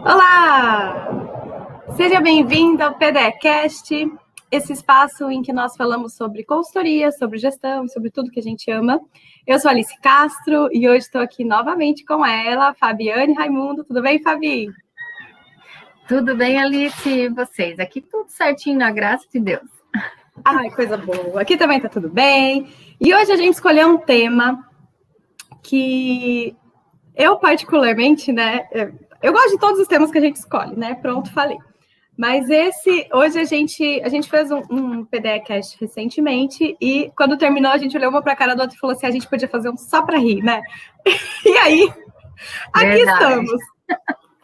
Olá! Seja bem-vindo ao PDEcast, esse espaço em que nós falamos sobre consultoria, sobre gestão, sobre tudo que a gente ama. Eu sou Alice Castro e hoje estou aqui novamente com ela, Fabiane Raimundo. Tudo bem, Fabi? Tudo bem, Alice, e vocês? Aqui tudo certinho, na graça de Deus. Ai, coisa boa. Aqui também tá tudo bem. E hoje a gente escolheu um tema que eu particularmente, né, eu gosto de todos os temas que a gente escolhe, né? Pronto, falei. Mas hoje a gente fez um PDEcast recentemente e quando terminou a gente olhou uma para a cara do outro e falou assim, a gente podia fazer um só para rir, né? E aí, aqui estamos.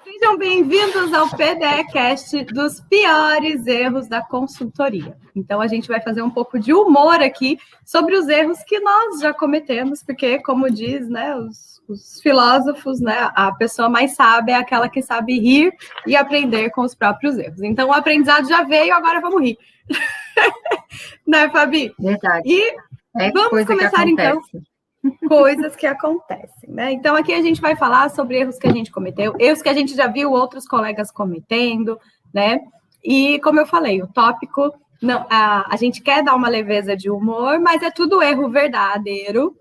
Sejam bem-vindos ao PDEcast dos piores erros da consultoria. Então, a gente vai fazer um pouco de humor aqui sobre os erros que nós já cometemos, porque, como diz, né, os filósofos, né, a pessoa mais sábia é aquela que sabe rir e aprender com os próprios erros. Então, o aprendizado já veio, agora vamos rir. Né, Fabi? Verdade. E vamos começar, então. Coisas que acontecem, né? Então, aqui a gente vai falar sobre erros que a gente cometeu, erros que a gente já viu outros colegas cometendo, né? E, como eu falei, o tópico, não, a gente quer dar uma leveza de humor, mas é tudo erro verdadeiro,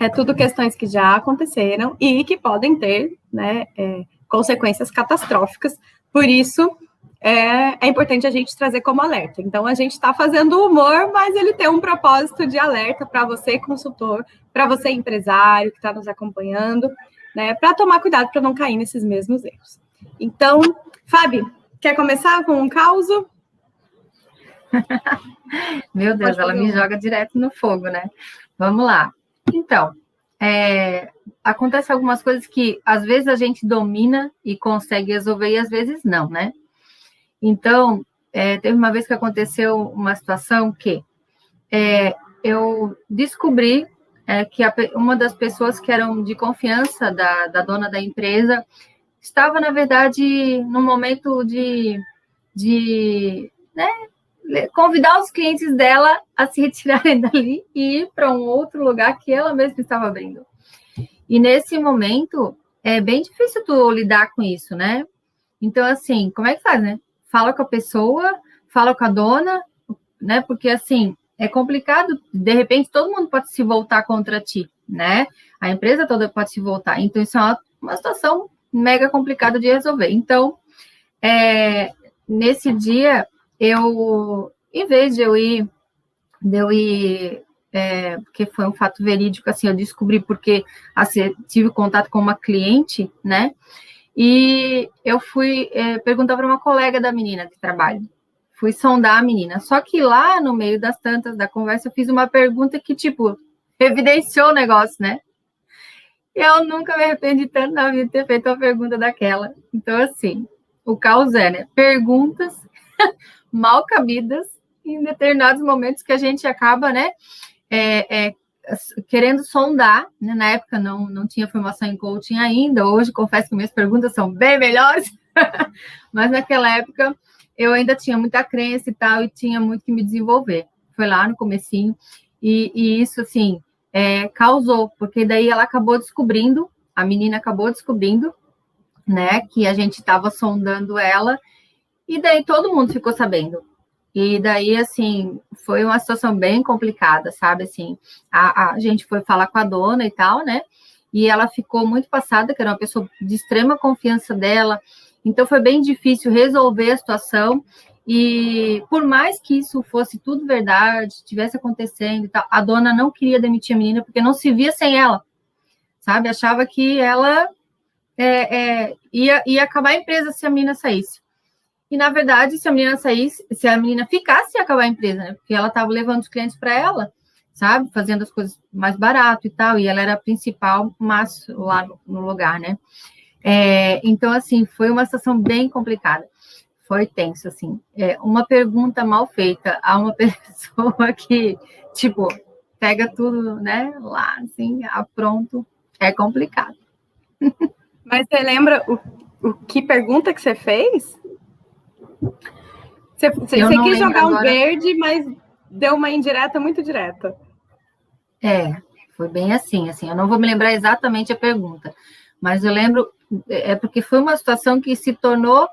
é tudo questões que já aconteceram e que podem ter, né, consequências catastróficas. Por isso, é importante a gente trazer como alerta. Então, a gente está fazendo humor, mas ele tem um propósito de alerta para você, consultor, para você, empresário, que está nos acompanhando, né, para tomar cuidado para não cair nesses mesmos erros. Então, Fabi, quer começar com um caos? Meu Deus, ela me joga direto no fogo, né? Vamos lá. Então, acontece algumas coisas que às vezes a gente domina e consegue resolver e às vezes não, né? Então, teve uma vez que aconteceu uma situação que eu descobri que uma das pessoas que eram de confiança da dona da empresa estava, na verdade, num momento de né, convidar os clientes dela a se retirarem dali e ir para um outro lugar que ela mesma estava abrindo. E nesse momento, é bem difícil tu lidar com isso, né? Então, assim, como é que faz, né? Fala com a pessoa, fala com a dona, né? Porque, assim, é complicado. De repente, todo mundo pode se voltar contra ti, né? A empresa toda pode se voltar. Então, isso é uma situação mega complicada de resolver. Então, nesse dia, em vez de eu ir, porque foi um fato verídico, assim, eu descobri porque assim, tive contato com uma cliente, né? E eu fui perguntar para uma colega da menina de trabalho. Fui sondar a menina. Só que lá, no meio das tantas da conversa, eu fiz uma pergunta que, tipo, evidenciou o negócio, né? Eu nunca me arrependi tanto na vida de ter feito uma pergunta daquela. Então, assim, o caos né? Perguntas mal cabidas em determinados momentos que a gente acaba, né? Querendo sondar, né? Na época não tinha formação em coaching ainda, hoje confesso que minhas perguntas são bem melhores, mas naquela época eu ainda tinha muita crença e tal, e tinha muito que me desenvolver. Foi lá no comecinho, e isso, assim, causou, porque daí ela acabou descobrindo, a menina acabou descobrindo, né, que a gente estava sondando ela, e daí todo mundo ficou sabendo. E daí, assim, foi uma situação bem complicada, sabe, assim, a gente foi falar com a dona e tal, né, e ela ficou muito passada, que era uma pessoa de extrema confiança dela, então foi bem difícil resolver a situação, e por mais que isso fosse tudo verdade, estivesse acontecendo e tal, a dona não queria demitir a menina, porque não se via sem ela, sabe, achava que ela ia acabar a empresa se a menina saísse. E, na verdade, se a menina ficasse, ia acabar a empresa, né? Porque ela estava levando os clientes para ela, sabe? Fazendo as coisas mais barato e tal. E ela era a principal, mas lá no lugar, né? Então, assim, foi uma situação bem complicada. Foi tenso, assim. Uma pergunta mal feita a uma pessoa que, tipo, pega tudo, né? Lá, assim, pronto. É complicado. Mas você lembra o que pergunta que você fez? Você quis jogar um verde, mas deu uma indireta muito direta. Foi bem assim, eu não vou me lembrar exatamente a pergunta, Mas eu lembro, porque foi uma situação que se tornou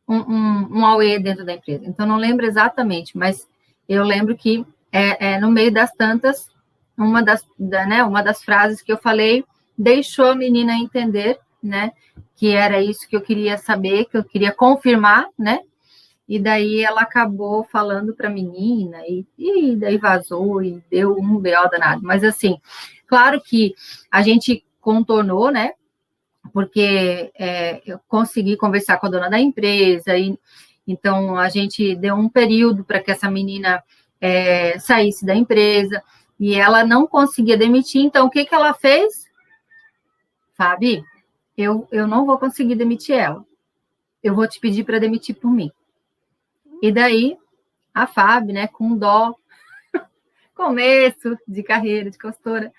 um AUE dentro da empresa. Então, não lembro exatamente, mas eu lembro que no meio das tantas, uma das frases que eu falei deixou a menina entender, né, que era isso que eu queria saber, que eu queria confirmar, né, e daí ela acabou falando para a menina, e daí vazou, e deu um BO danado. Mas, assim, claro que a gente contornou, né, porque eu consegui conversar com a dona da empresa, e então a gente deu um período para que essa menina saísse da empresa, e ela não conseguia demitir, então o que ela fez? Fabi, eu não vou conseguir demitir ela, eu vou te pedir para demitir por mim. E daí, a Fábio, né, com dó, começo de carreira, de consultora,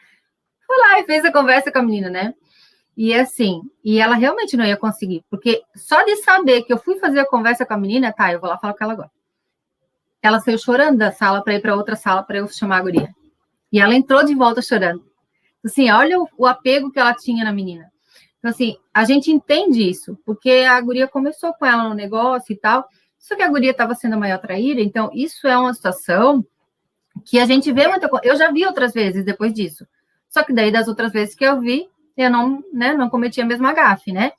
foi lá e fez a conversa com a menina, né? E assim, e ela realmente não ia conseguir, porque só de saber que eu fui fazer a conversa com a menina, tá, eu vou lá falar com ela agora. Ela saiu chorando da sala para ir para outra sala para eu chamar a guria. E ela entrou de volta chorando. Assim, olha o apego que ela tinha na menina. Então, assim, a gente entende isso, porque a guria começou com ela no negócio e tal, só que a guria estava sendo a maior traíra, então isso é uma situação que a gente vê muita coisa. Eu já vi outras vezes depois disso. Só que daí, das outras vezes que eu vi, eu não cometi a mesma gafe, né?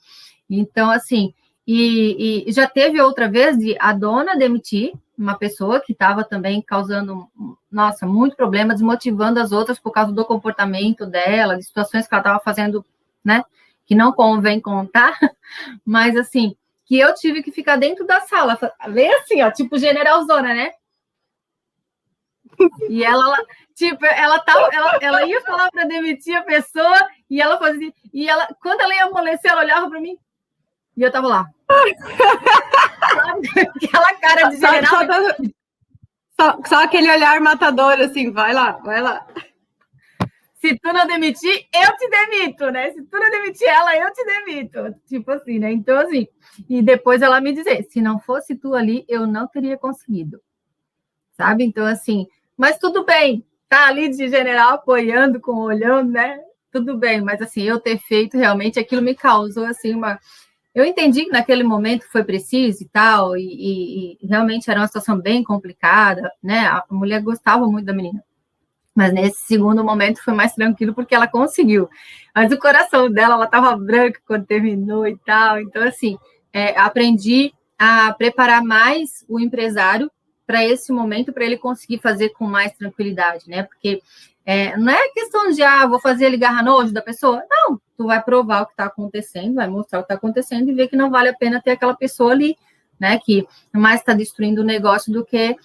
Então, assim, e já teve outra vez de a dona demitir uma pessoa que estava também causando, nossa, muito problema, desmotivando as outras por causa do comportamento dela, de situações que ela estava fazendo, né? Que não convém contar, mas assim, que eu tive que ficar dentro da sala, bem assim, ó, tipo generalzona, né? E ela tipo, ela ia falar para demitir a pessoa e ela fazia, e ela, quando ela ia amolecer, ela olhava para mim e eu tava lá. Aquela cara de general. Só aquele olhar matador, assim, vai lá, vai lá. Se tu não demitir, eu te demito, né? Se tu não demitir ela, eu te demito. Tipo assim, né? Então, assim, e depois ela me dizer, se não fosse tu ali, eu não teria conseguido. Sabe? Então, assim, mas tudo bem, tá ali de general apoiando, olhando, né? Tudo bem, mas assim, eu ter feito realmente aquilo me causou assim eu entendi que naquele momento foi preciso e tal, e realmente era uma situação bem complicada, né? A mulher gostava muito da menina. Mas nesse segundo momento foi mais tranquilo porque ela conseguiu. Mas o coração dela, ela estava branca quando terminou e tal. Então, assim, aprendi a preparar mais o empresário para esse momento, para ele conseguir fazer com mais tranquilidade, né? Porque não é questão de, vou fazer ele garra nojo da pessoa. Não, tu vai provar o que está acontecendo, vai mostrar o que está acontecendo e ver que não vale a pena ter aquela pessoa ali, né? Que mais está destruindo o negócio do que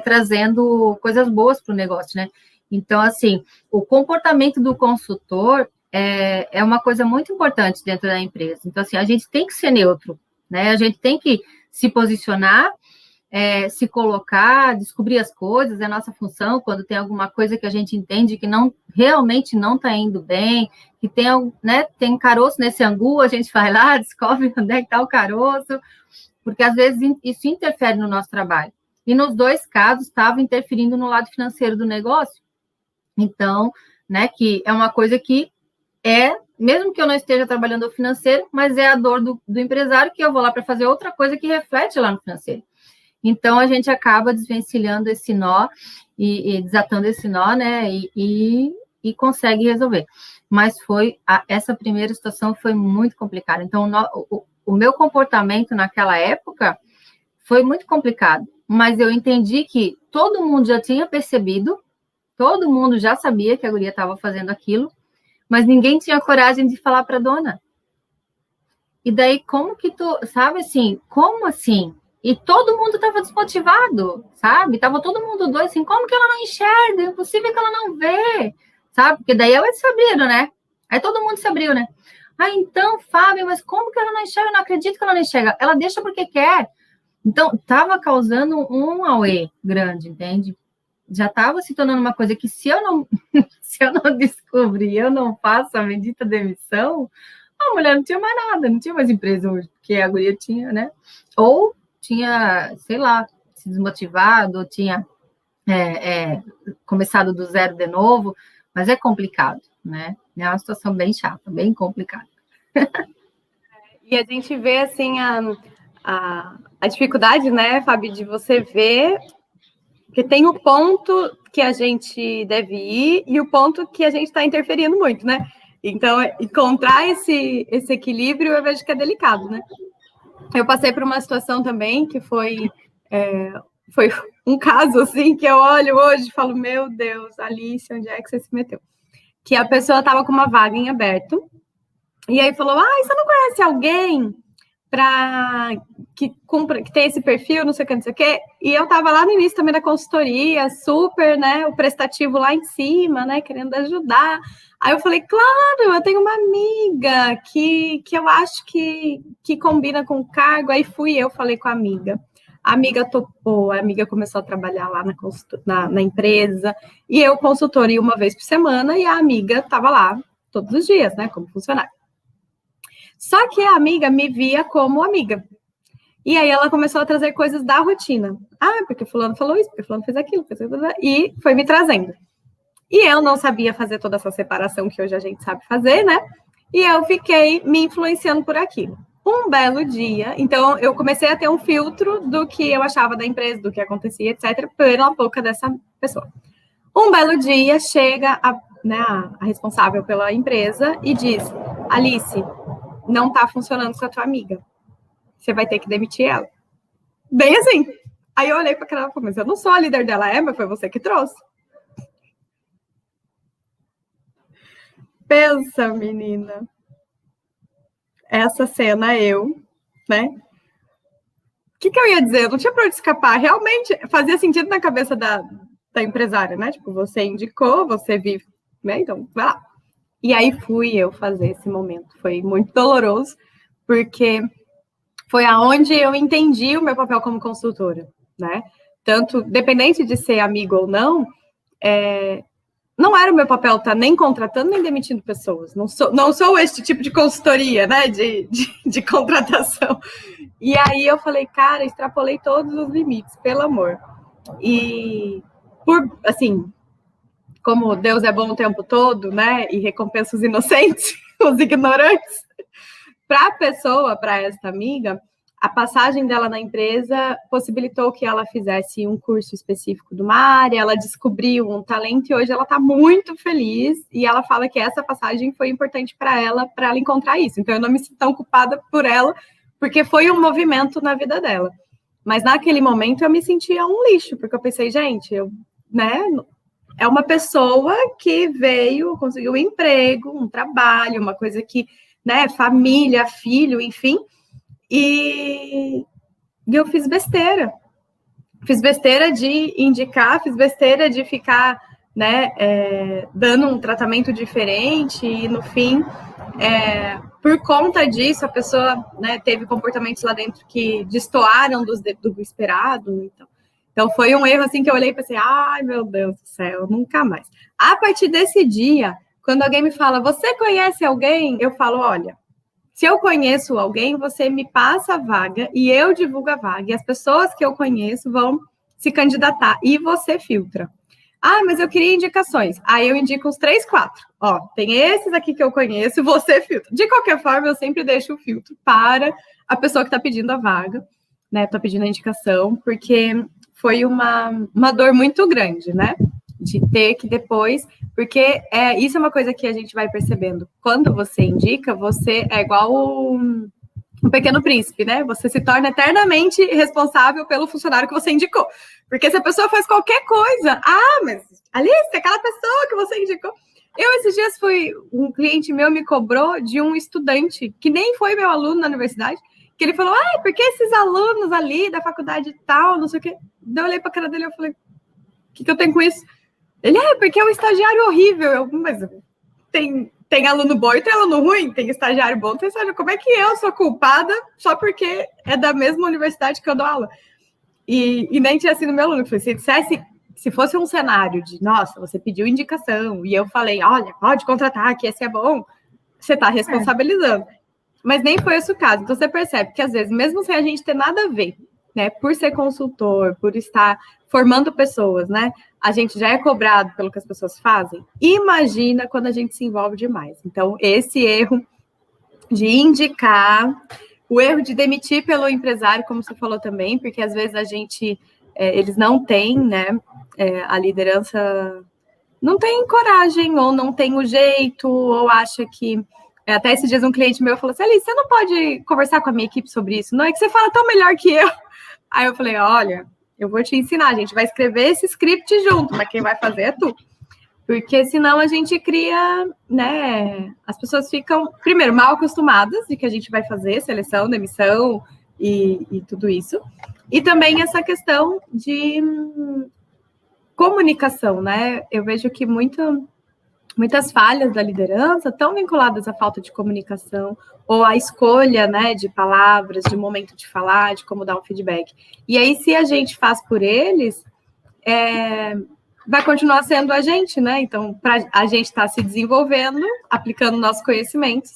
trazendo coisas boas para o negócio, né? Então, assim, o comportamento do consultor é uma coisa muito importante dentro da empresa. Então, assim, a gente tem que ser neutro, né? A gente tem que se posicionar, se colocar, descobrir as coisas, é a nossa função, quando tem alguma coisa que a gente entende que realmente não está indo bem, que tem caroço nesse angu, a gente vai lá, descobre onde é que está o caroço, porque às vezes isso interfere no nosso trabalho. E nos dois casos, estava interferindo no lado financeiro do negócio. Então, né, que é uma coisa que mesmo que eu não esteja trabalhando no financeiro, mas é a dor do empresário, que eu vou lá para fazer outra coisa que reflete lá no financeiro. Então, a gente acaba desvencilhando esse nó e desatando esse nó, né, e consegue resolver. Mas essa primeira situação foi muito complicada. Então, o meu comportamento naquela época foi muito complicado, mas eu entendi que todo mundo já tinha percebido, todo mundo já sabia que a guria estava fazendo aquilo, mas ninguém tinha coragem de falar para a dona. E daí, como que sabe assim, como assim? E todo mundo estava desmotivado, sabe? Tava todo mundo doido, assim, como que ela não enxerga? É impossível que ela não vê, sabe? Porque daí elas se abriram, né? Aí todo mundo se abriu, né? Então, Fábio, mas como que ela não enxerga? Eu não acredito que ela não enxerga. Ela deixa porque quer. Então, estava causando um auê grande, entende? Já estava se tornando uma coisa que se eu não descobrir, eu não faço a bendita demissão, a mulher não tinha mais nada, não tinha mais empresa hoje, porque a guria tinha, né? Ou tinha, sei lá, se desmotivado, ou tinha começado do zero de novo, mas é complicado, né? É uma situação bem chata, bem complicada. E a gente vê, assim, a dificuldade, né, Fábio, de você ver que tem o ponto que a gente deve ir e o ponto que a gente está interferindo muito, né? Então, encontrar esse equilíbrio, eu vejo que é delicado, né? Eu passei por uma situação também que foi um caso, assim, que eu olho hoje e falo, meu Deus, Alice, onde é que você se meteu? Que a pessoa estava com uma vaga em aberto, e aí falou, você não conhece alguém que tem esse perfil, não sei o que, e eu estava lá no início também da consultoria, super, né, o prestativo lá em cima, né, querendo ajudar. Aí eu falei, claro, eu tenho uma amiga que eu acho que combina com o cargo. Aí falei com a amiga topou, a amiga começou a trabalhar lá na empresa, e eu consultoria uma vez por semana, e a amiga estava lá todos os dias, né, como funcionária. Só que a amiga me via como amiga. E aí ela começou a trazer coisas da rotina. Porque fulano falou isso, porque fulano fez aquilo, e foi me trazendo. E eu não sabia fazer toda essa separação que hoje a gente sabe fazer, né? E eu fiquei me influenciando por aquilo. Um belo dia, então eu comecei a ter um filtro do que eu achava da empresa, do que acontecia, etc., pela boca dessa pessoa. Um belo dia chega a responsável pela empresa e diz, Alice, não está funcionando com a tua amiga. Você vai ter que demitir ela. Bem assim. Aí eu olhei para aquela e falei, mas eu não sou a líder dela, mas foi você que trouxe. Pensa, menina. Essa cena, né? O que eu ia dizer? Eu não tinha para onde escapar. Realmente fazia sentido na cabeça da empresária, né? Tipo, você indicou, você vive, né? Então, vai lá. E aí fui eu fazer esse momento. Foi muito doloroso, porque foi aonde eu entendi o meu papel como consultora, né? Tanto, dependente de ser amigo ou não, não era o meu papel estar nem contratando nem demitindo pessoas. Não sou este tipo de consultoria, né? De contratação. E aí eu falei, cara, extrapolei todos os limites, pelo amor. E, assim, como Deus é bom o tempo todo, né? E recompensa os inocentes, os ignorantes. Para a pessoa, para essa amiga, a passagem dela na empresa possibilitou que ela fizesse um curso específico de uma área, ela descobriu um talento e hoje ela está muito feliz e ela fala que essa passagem foi importante para ela encontrar isso. Então, eu não me sinto tão culpada por ela, porque foi um movimento na vida dela. Mas naquele momento eu me sentia um lixo, porque eu pensei, gente, é uma pessoa que veio, conseguiu um emprego, um trabalho, uma coisa que, né, família, filho, enfim, e eu fiz besteira. Fiz besteira de indicar, fiz besteira de ficar, né, dando um tratamento diferente e, no fim, por conta disso, a pessoa, né, teve comportamentos lá dentro que destoaram do esperado. Então, foi um erro, assim, que eu olhei e pensei, ai, meu Deus do céu, nunca mais. A partir desse dia, quando alguém me fala, você conhece alguém? Eu falo, olha, se eu conheço alguém, você me passa a vaga e eu divulgo a vaga. E as pessoas que eu conheço vão se candidatar e você filtra. Mas eu queria indicações. Aí eu indico uns 3, 4. Ó, tem esses aqui que eu conheço, você filtra. De qualquer forma, eu sempre deixo o filtro para a pessoa que está pedindo a vaga, né? Está pedindo a indicação, porque foi uma dor muito grande, né? De ter que depois, porque isso é uma coisa que a gente vai percebendo. Quando você indica, você é igual um Pequeno Príncipe, né? Você se torna eternamente responsável pelo funcionário que você indicou. Porque se a pessoa faz qualquer coisa, mas Alice, aquela pessoa que você indicou. Esses dias um cliente meu me cobrou de um estudante, que nem foi meu aluno na universidade, que ele falou, porque esses alunos ali da faculdade tal, não sei o quê. Eu olhei para a cara dele e falei, o que eu tenho com isso? Ele, porque é um estagiário horrível. Mas tem aluno bom e tem aluno ruim, tem estagiário bom, tem estagiário. Como é que eu sou culpada só porque é da mesma universidade que eu dou aula? E nem tinha sido meu aluno. Se fosse um cenário de, nossa, você pediu indicação e eu falei, olha, pode contratar, que esse é bom, você está responsabilizando. Mas nem foi esse o caso. Então, você percebe que, às vezes, mesmo sem a gente ter nada a ver, né, por ser consultor, por estar formando pessoas, né, a gente já é cobrado pelo que as pessoas fazem. Imagina quando a gente se envolve demais. Então, esse erro de indicar, o erro de demitir pelo empresário, como você falou também, porque às vezes eles não têm, né, a liderança não tem coragem, ou não tem o jeito, ou acha que... Até esses dias um cliente meu falou assim, Alice, você não pode conversar com a minha equipe sobre isso? Não é que você fala tão melhor que eu. Aí eu falei, olha, eu vou te ensinar, a gente vai escrever esse script junto, mas quem vai fazer é tu. Porque senão a gente cria, né? As pessoas ficam, primeiro, mal acostumadas de que a gente vai fazer seleção, demissão e tudo isso. E também essa questão de comunicação, né? Eu vejo que muitas falhas da liderança estão vinculadas à falta de comunicação ou à escolha, né, de palavras, de momento de falar, de como dar um feedback. E aí, se a gente faz por eles, vai continuar sendo a gente, né? Então, a gente está se desenvolvendo, aplicando nossos conhecimentos,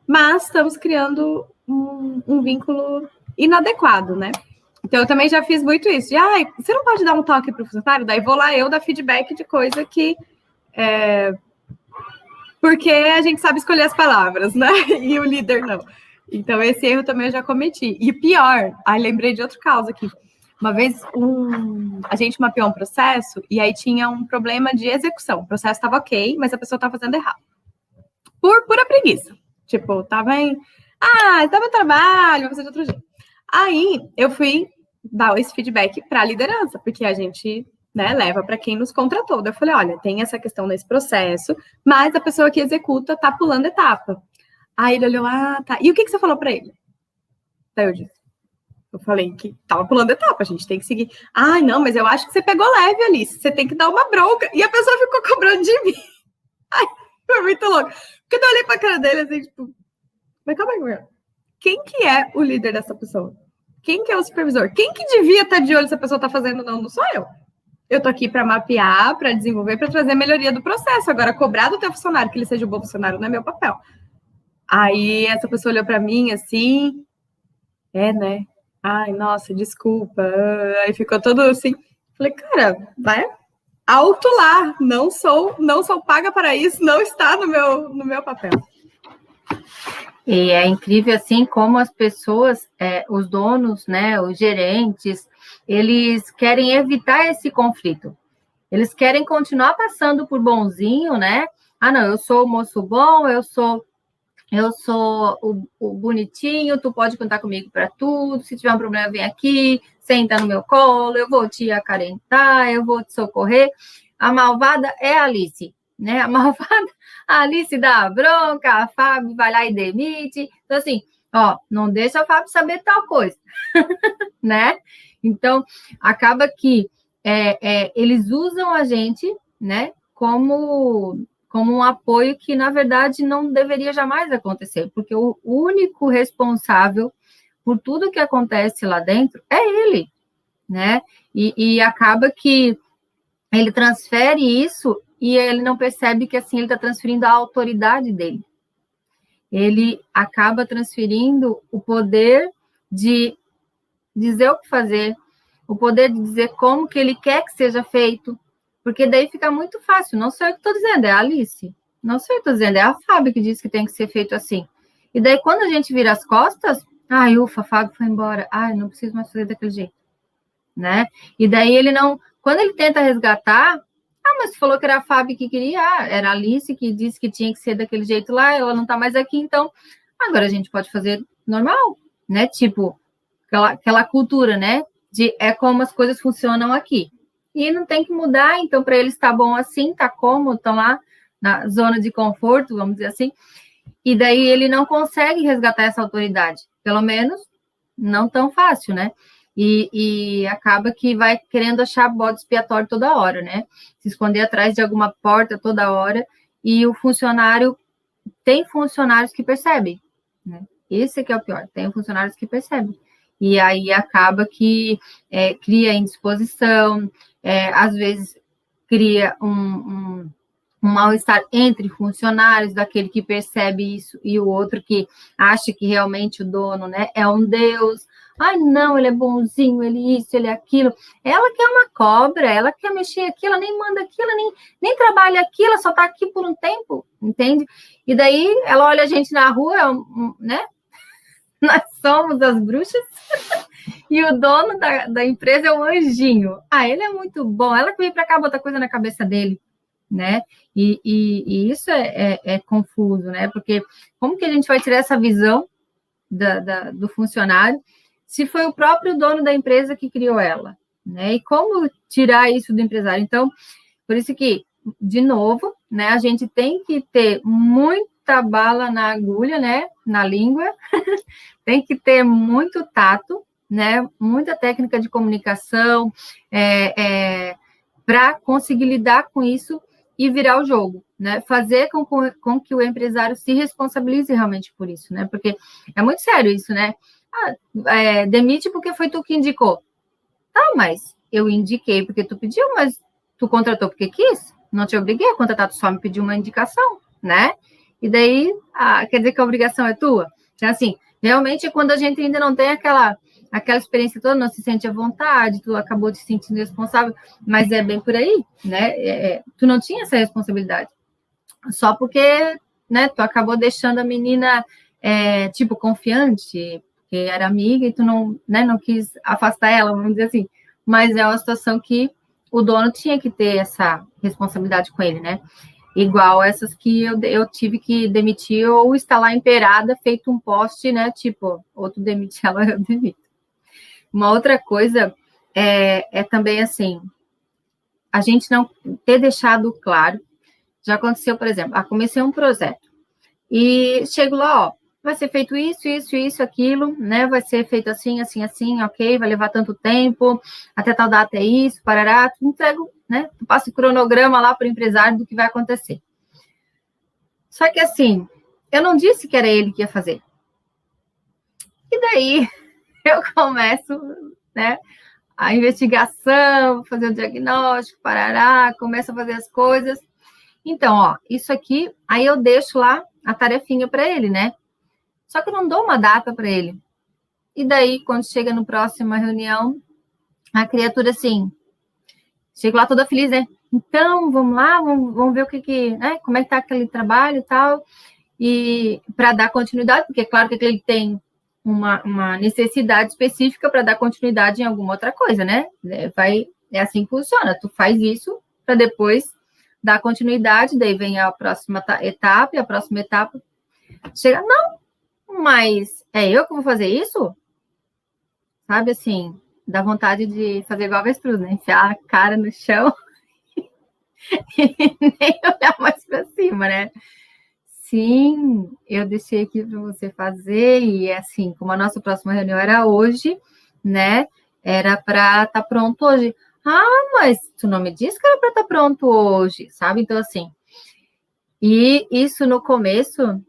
mas estamos criando um vínculo inadequado, né? Então, eu também já fiz muito isso. Você não pode dar um toque para o funcionário? Daí vou lá eu dar feedback de coisa que... porque a gente sabe escolher as palavras, né? E o líder não. Então, esse erro também eu já cometi. E pior, lembrei de outro caso aqui. Uma vez, a gente mapeou um processo e aí tinha um problema de execução. O processo estava ok, mas a pessoa estava fazendo errado. Por pura preguiça. Tipo, estava no trabalho, vou fazer de outro jeito. Aí, eu fui dar esse feedback para a liderança, porque a gente, né, leva para quem nos contratou. Eu falei, olha, tem essa questão nesse processo, mas a pessoa que executa está pulando etapa. Aí ele olhou, tá. E o que você falou para ele? Daí eu falei que tava pulando etapa, a gente tem que seguir. Não, mas eu acho que você pegou leve, Alice, você tem que dar uma bronca. E a pessoa ficou cobrando de mim. Ai, foi muito louco. Porque eu olhei pra cara dele assim, tipo, mas calma aí, meu. Quem que é o líder dessa pessoa? Quem que é o supervisor? Quem que devia estar de olho se a pessoa tá fazendo? Não sou eu. Eu tô aqui para mapear, para desenvolver, para trazer melhoria do processo. Agora, cobrar do teu funcionário que ele seja um bom funcionário não é meu papel. Aí essa pessoa olhou para mim assim, né? Ai, nossa, desculpa. Aí ficou todo assim. Falei, cara, vai alto lá. Não sou paga para isso, não está no meu papel. E é incrível assim como as pessoas, os donos, né, os gerentes, eles querem evitar esse conflito. Eles querem continuar passando por bonzinho, né? Não, eu sou o moço bom, eu sou o bonitinho, tu pode contar comigo para tudo, se tiver um problema, vem aqui, senta no meu colo, eu vou te acarentar, eu vou te socorrer. A malvada é a Alice, né? A Alice dá a bronca, a Fábio vai lá e demite. Então, assim, não deixa a Fábio saber tal coisa, né? Então, acaba que eles usam a gente, né, como um apoio que, na verdade, não deveria jamais acontecer, porque o único responsável por tudo que acontece lá dentro é ele, né? E acaba que ele transfere isso e ele não percebe que, assim, ele está transferindo a autoridade dele. Ele acaba transferindo o poder de dizer o que fazer, o poder de dizer como que ele quer que seja feito, porque daí fica muito fácil. Não sou eu que estou dizendo, é a Alice. Não sou eu que estou dizendo, é a Fábio que diz que tem que ser feito assim. E daí, quando a gente vira as costas, ufa, a Fábio foi embora. Não preciso mais fazer daquele jeito. Né? E daí ele não... Quando ele tenta resgatar, mas você falou que era a Fábio que queria, era a Alice que disse que tinha que ser daquele jeito lá, ela não está mais aqui, então agora a gente pode fazer normal, né? Tipo, aquela cultura, né? De como as coisas funcionam aqui. E não tem que mudar, então para eles está bom assim, está cômodo, estão lá na zona de conforto, vamos dizer assim, e daí ele não consegue resgatar essa autoridade, pelo menos não tão fácil, né? E acaba que vai querendo achar bode expiatório toda hora, né? Se esconder atrás de alguma porta toda hora, e o funcionário, tem funcionários que percebem, né? Esse que é o pior, tem funcionários que percebem. E aí acaba que cria indisposição, às vezes cria um mal-estar entre funcionários, daquele que percebe isso e o outro que acha que realmente o dono, né, é um deus, Ai, não, ele é bonzinho, ele isso, ele aquilo. Ela que é uma cobra, ela quer mexer aqui, ela nem manda aqui, ela nem trabalha aqui, ela só tá aqui por um tempo, entende? E daí ela olha a gente na rua, né? Nós somos as bruxas e o dono da empresa é um anjinho. Ah, ele é muito bom, ela que veio para cá botar coisa na cabeça dele, né? E isso é confuso, né? Porque como que a gente vai tirar essa visão do funcionário se foi o próprio dono da empresa que criou ela, né? E como tirar isso do empresário? Então, por isso que, de novo, né, a gente tem que ter muita bala na agulha, né, na língua, tem que ter muito tato, né, muita técnica de comunicação, para conseguir lidar com isso e virar o jogo, né? Fazer com que o empresário se responsabilize realmente por isso, né? Porque é muito sério isso, né? Demite porque foi tu que indicou. Tá, mas eu indiquei porque tu pediu, mas tu contratou porque quis? Não te obriguei a contratar, tu só me pediu uma indicação, né? E daí, quer dizer que a obrigação é tua? Então, assim, realmente é quando a gente ainda não tem aquela experiência toda, não se sente à vontade, tu acabou te sentindo responsável, mas é bem por aí, né? Tu não tinha essa responsabilidade. Só porque, né, tu acabou deixando a menina, tipo, confiante, que era amiga, e tu não quis afastar ela, vamos dizer assim. Mas é uma situação que o dono tinha que ter essa responsabilidade com ele, né? Igual essas que eu tive que demitir ou estar lá emperada, feito um poste, né? Tipo, ou tu demite ela, eu demito. Uma outra coisa é também assim, a gente não ter deixado claro. Já aconteceu, por exemplo, comecei um projeto e chego lá, ó, vai ser feito isso, aquilo, né? Vai ser feito assim, assim, assim, ok, vai levar tanto tempo, até tal data é isso, parará, tu entrego, né? Tu passa o cronograma lá para o empresário do que vai acontecer. Só que assim, eu não disse que era ele que ia fazer. E daí eu começo, né? A investigação, fazer o diagnóstico, parará, começa a fazer as coisas. Então, ó, isso aqui, aí eu deixo lá a tarefinha para ele, né? Só que eu não dou uma data para ele. E daí, quando chega no próxima reunião, a criatura assim, chega lá toda feliz, né? Então, vamos lá, vamos ver o que né? Como é que tá aquele trabalho e tal. E para dar continuidade, porque é claro que ele tem uma necessidade específica para dar continuidade em alguma outra coisa, né? É assim que funciona. Tu faz isso para depois dar continuidade, daí vem a próxima etapa, e a próxima etapa chega, não, mas é eu que vou fazer isso? Sabe, assim, dá vontade de fazer igual a avestruz, né? Enfiar a cara no chão e nem olhar mais para cima, né? Sim, eu deixei aqui para você fazer, e assim, como a nossa próxima reunião era hoje, né? Era para estar pronto hoje. Ah, mas tu não me disse que era para estar pronto hoje, sabe? Então, assim, e isso no começo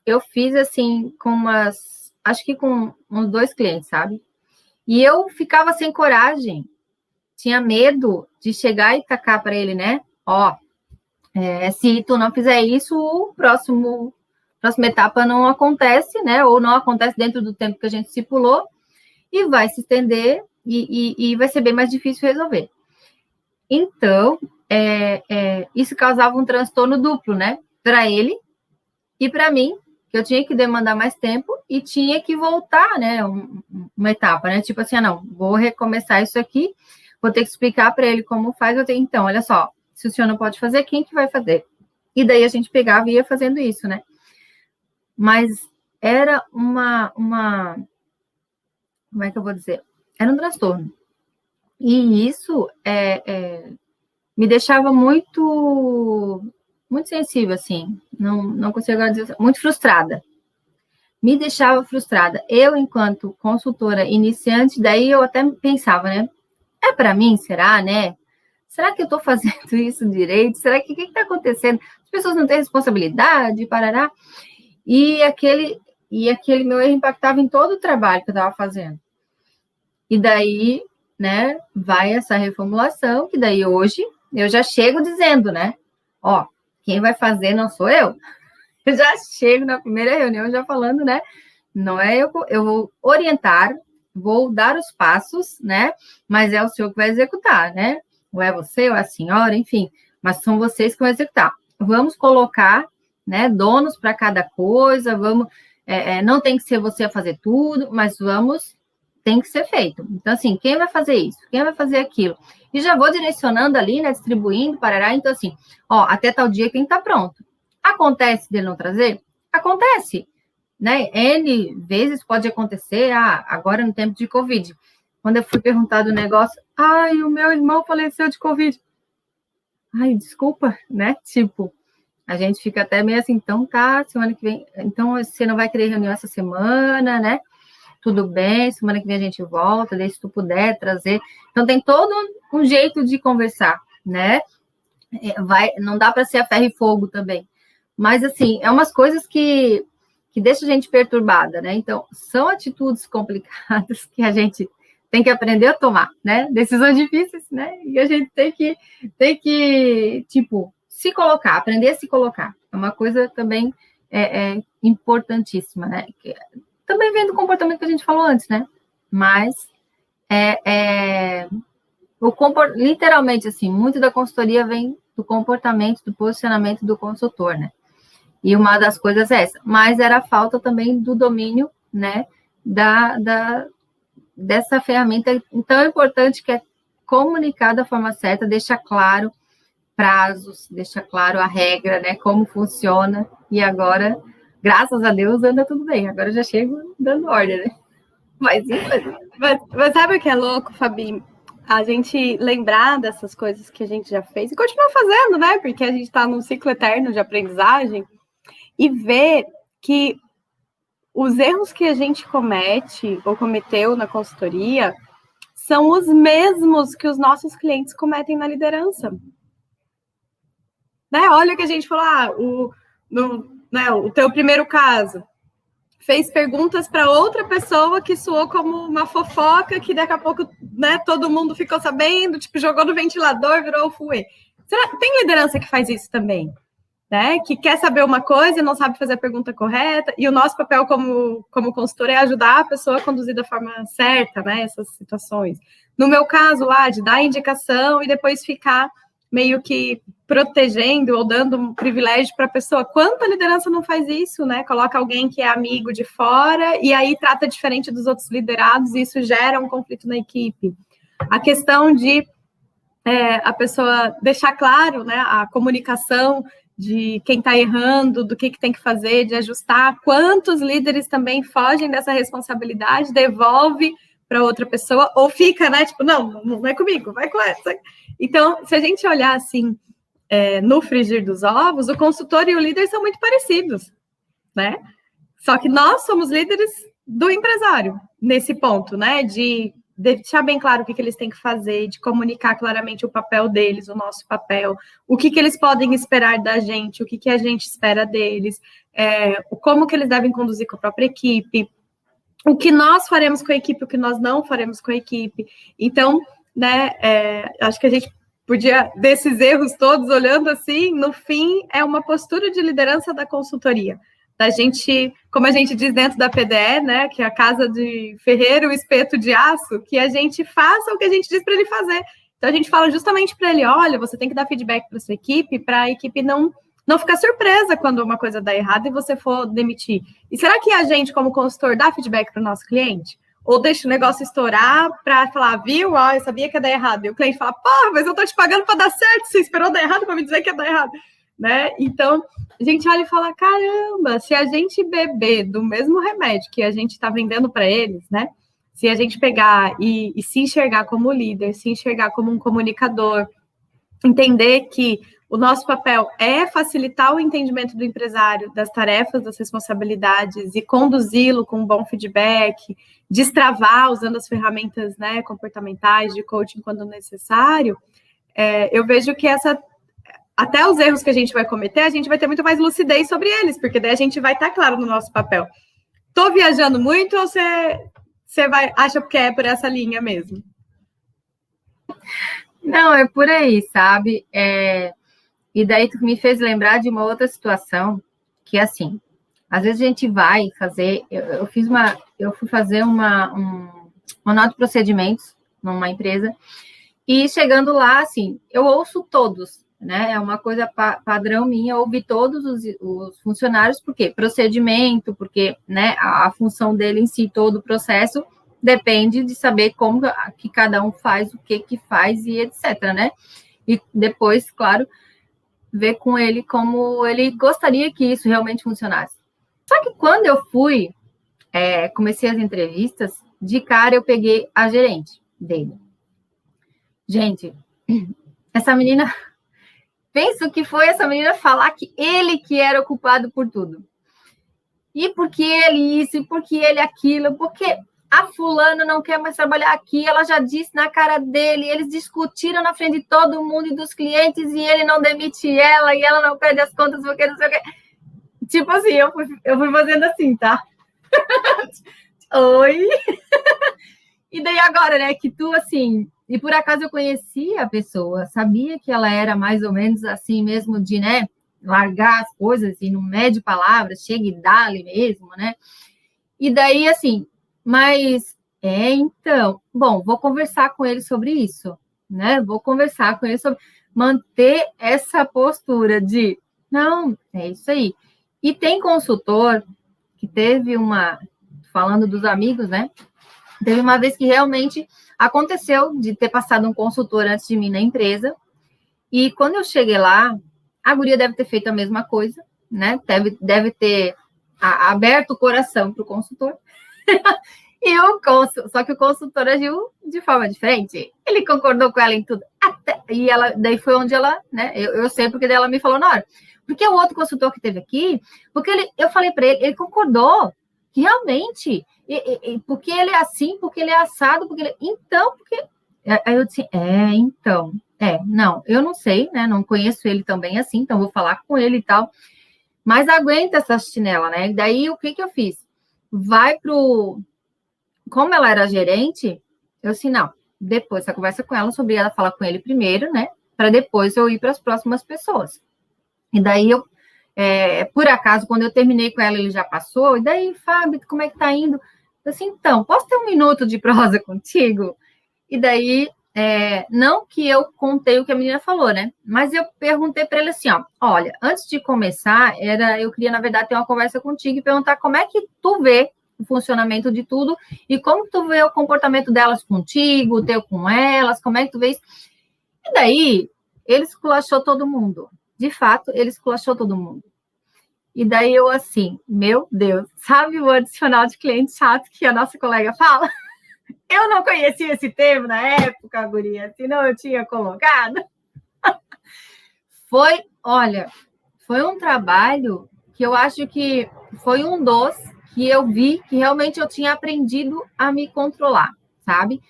eu fiz assim acho que com uns 2 clientes, sabe? E eu ficava sem coragem, tinha medo de chegar e tacar para ele, né? Ó, se tu não fizer isso, próxima etapa não acontece, né? Ou não acontece dentro do tempo que a gente estipulou, e vai se estender e vai ser bem mais difícil resolver. Então, isso causava um transtorno duplo, né? Para ele e para mim, que eu tinha que demandar mais tempo e tinha que voltar, né? Uma etapa, né? Tipo assim, não, vou recomeçar isso aqui, vou ter que explicar para ele como faz. Então, olha só, se o senhor não pode fazer, quem que vai fazer? E daí a gente pegava e ia fazendo isso, né? Mas era como é que eu vou dizer? Era um transtorno. E isso me deixava muito sensível, assim, não consigo dizer, muito frustrada. Me deixava frustrada. Eu, enquanto consultora iniciante, daí eu até pensava, né? É para mim, será, né? Será que eu estou fazendo isso direito? Será que o que está acontecendo? As pessoas não têm responsabilidade, parará. E aquele meu erro impactava em todo o trabalho que eu estava fazendo. E daí, né, vai essa reformulação, que daí hoje eu já chego dizendo, né? Ó, quem vai fazer não sou eu. Eu já chego na primeira reunião já falando, né? Não é eu vou orientar, vou dar os passos, né? Mas é o senhor que vai executar, né? Ou é você, ou é a senhora, enfim. Mas são vocês que vão executar. Vamos colocar, né, donos para cada coisa, vamos... não tem que ser você a fazer tudo, mas tem que ser feito. Então, assim, quem vai fazer isso? Quem vai fazer aquilo? E já vou direcionando ali, né, distribuindo, parará. Então, assim, até tal dia quem está pronto. Acontece dele não trazer? Acontece, né? N vezes pode acontecer, agora no tempo de Covid. Quando eu fui perguntar do negócio, o meu irmão faleceu de Covid. Desculpa, né? Tipo, a gente fica até meio assim, então tá, semana que vem, então você não vai querer reunião essa semana, né? Tudo bem, semana que vem a gente volta, daí se tu puder trazer. Então tem todo um jeito de conversar, né? Não dá para ser a ferro e fogo também. Mas, assim, é umas coisas que deixam a gente perturbada, né? Então, são atitudes complicadas que a gente tem que aprender a tomar, né? Decisões difíceis, né? E a gente tem que tipo, se colocar, aprender a se colocar. É uma coisa também importantíssima, né? Também vem do comportamento que a gente falou antes, né? Mas literalmente, assim, muito da consultoria vem do comportamento, do posicionamento do consultor, né? E uma das coisas é essa. Mas era a falta também do domínio, né? Dessa ferramenta tão importante que é comunicar da forma certa, deixa claro prazos, deixa claro a regra, né? Como funciona. E agora, graças a Deus, anda tudo bem. Agora eu já chego dando ordem, né? Mas sabe o que é louco, Fabi? A gente lembrar dessas coisas que a gente já fez e continuar fazendo, né? Porque a gente está num ciclo eterno de aprendizagem e ver que os erros que a gente comete ou cometeu na consultoria são os mesmos que os nossos clientes cometem na liderança. Né? Olha o que a gente falou, o teu primeiro caso. Fez perguntas para outra pessoa que soou como uma fofoca, que daqui a pouco, né, todo mundo ficou sabendo, tipo, jogou no ventilador, virou o fuê. Tem liderança que faz isso também, né? Que quer saber uma coisa e não sabe fazer a pergunta correta, e o nosso papel como consultor é ajudar a pessoa a conduzir da forma certa, né, essas situações. No meu caso lá, de dar indicação e depois ficar meio que protegendo ou dando um privilégio para a pessoa. Quanta liderança não faz isso, né? Coloca alguém que é amigo de fora e aí trata diferente dos outros liderados e isso gera um conflito na equipe. A questão de a pessoa deixar claro, né, a comunicação de quem está errando, do que tem que fazer, de ajustar. Quantos líderes também fogem dessa responsabilidade, devolve para outra pessoa, ou fica, né, tipo, não é comigo, vai com essa. Então, se a gente olhar assim, no frigir dos ovos, o consultor e o líder são muito parecidos, né? Só que nós somos líderes do empresário, nesse ponto, né? De deixar bem claro o que eles têm que fazer, de comunicar claramente o papel deles, o nosso papel, o que eles podem esperar da gente, o que a gente espera deles, como que eles devem conduzir com a própria equipe, o que nós faremos com a equipe, o que nós não faremos com a equipe. Então, né, acho que a gente podia, desses erros todos, olhando assim, no fim, é uma postura de liderança da consultoria. Da gente, como a gente diz dentro da PDE, né, que é a casa de ferreiro, o espeto de aço, que a gente faça o que a gente diz para ele fazer. Então, a gente fala justamente para ele, olha, você tem que dar feedback para sua equipe, para a equipe não ficar surpresa quando uma coisa dá errado e você for demitir. E será que a gente, como consultor, dá feedback para o nosso cliente? Ou deixa o negócio estourar para falar, viu, eu sabia que ia dar errado. E o cliente fala, pô, mas eu estou te pagando para dar certo, você esperou dar errado para me dizer que ia dar errado. Né? Então, a gente olha e fala, caramba, se a gente beber do mesmo remédio que a gente está vendendo para eles, né? Se a gente pegar e se enxergar como líder, se enxergar como um comunicador, entender que o nosso papel é facilitar o entendimento do empresário das tarefas, das responsabilidades e conduzi-lo com um bom feedback, destravar usando as ferramentas, né, comportamentais de coaching quando necessário, eu vejo que até os erros que a gente vai cometer, a gente vai ter muito mais lucidez sobre eles, porque daí a gente vai estar claro no nosso papel. Estou viajando muito ou você acha que é por essa linha mesmo? Não, é por aí, sabe? E daí tu me fez lembrar de uma outra situação, que assim, às vezes a gente vai fazer, eu fui fazer manual de procedimentos numa empresa. E chegando lá, assim, eu ouço todos, né? É uma coisa padrão minha, ouvir todos os funcionários, porque procedimento, porque, né, a função dele em si, todo o processo, depende de saber como que cada um faz, o que faz e etc, né? E depois, claro, ver com ele como ele gostaria que isso realmente funcionasse. Só que quando eu comecei as entrevistas, de cara eu peguei a gerente dele. Gente, essa menina, penso que foi essa menina falar que ele que era o culpado por tudo. E porque ele isso, e porque ele aquilo, porque a fulana não quer mais trabalhar aqui, ela já disse na cara dele, eles discutiram na frente de todo mundo e dos clientes, e ele não demite ela, e ela não perde as contas porque não sei o quê. Tipo assim, eu fui fazendo assim, tá? Oi? E daí agora, né, que tu, assim, e por acaso eu conhecia a pessoa, sabia que ela era mais ou menos assim mesmo de, né, largar as coisas e não mede palavras, chega e dá-lhe mesmo, né? E daí, assim, mas, então, bom, vou conversar com ele sobre isso, né? Vou conversar com ele sobre manter essa postura de, não, é isso aí. E tem consultor que teve falando dos amigos, né? Teve uma vez que realmente aconteceu de ter passado um consultor antes de mim na empresa, e quando eu cheguei lá, a guria deve ter feito a mesma coisa, né? Deve ter aberto o coração para o consultor. Só que o consultor agiu de forma diferente. Ele concordou com ela em tudo. E daí foi onde ela, né? Eu sei porque daí ela me falou na hora. Porque o outro consultor que teve aqui, eu falei para ele concordou que realmente, porque ele é assim, porque ele é assado, Aí eu disse, não, eu não sei, né? Não conheço ele também assim, então vou falar com ele e tal. Mas aguenta essa chinela, né? E daí o que eu fiz? Como ela era gerente, eu disse, não, depois você conversa com ela sobre ela falar com ele primeiro, né? Para depois eu ir para as próximas pessoas. E daí por acaso, quando eu terminei com ela, ele já passou. E daí, Fábio, como é que tá indo? Eu disse, então, posso ter um minuto de prosa contigo? E daí, não que eu contei o que a menina falou, né? Mas eu perguntei para ele assim, ó, olha, antes de começar, eu queria, na verdade, ter uma conversa contigo e perguntar como é que tu vê o funcionamento de tudo e como tu vê o comportamento delas contigo, o teu com elas, como é que tu vê isso? E daí, ele esculachou todo mundo. De fato, ele esculachou todo mundo. E daí eu assim, meu Deus, sabe o adicional de cliente chato que a nossa colega fala? Eu não conhecia esse termo na época, guria, senão eu tinha colocado. Foi um trabalho que eu acho que foi um dos que eu vi que realmente eu tinha aprendido a me controlar, sabe?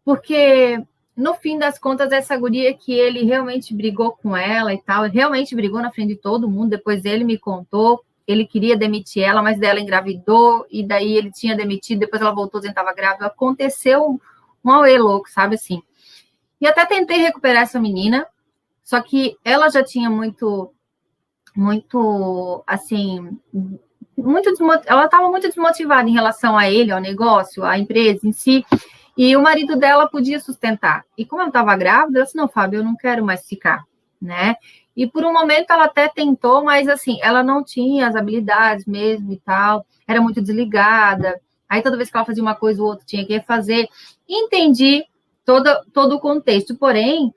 Porque, no fim das contas, essa guria que ele realmente brigou com ela e tal, realmente brigou na frente de todo mundo, depois ele me contou, ele queria demitir ela, mas dela engravidou, e daí ele tinha demitido, depois ela voltou dizendo que estava grávida. Aconteceu um auê louco, sabe assim? E até tentei recuperar essa menina, só que ela já tinha assim, ela estava muito desmotivada em relação a ele, ao negócio, à empresa em si, e o marido dela podia sustentar. E como ela estava grávida, eu disse, não, Fábio, eu não quero mais ficar, né? E por um momento ela até tentou, mas assim, ela não tinha as habilidades mesmo e tal, era muito desligada. Aí toda vez que ela fazia uma coisa, o outro tinha que fazer. Entendi todo o contexto, porém,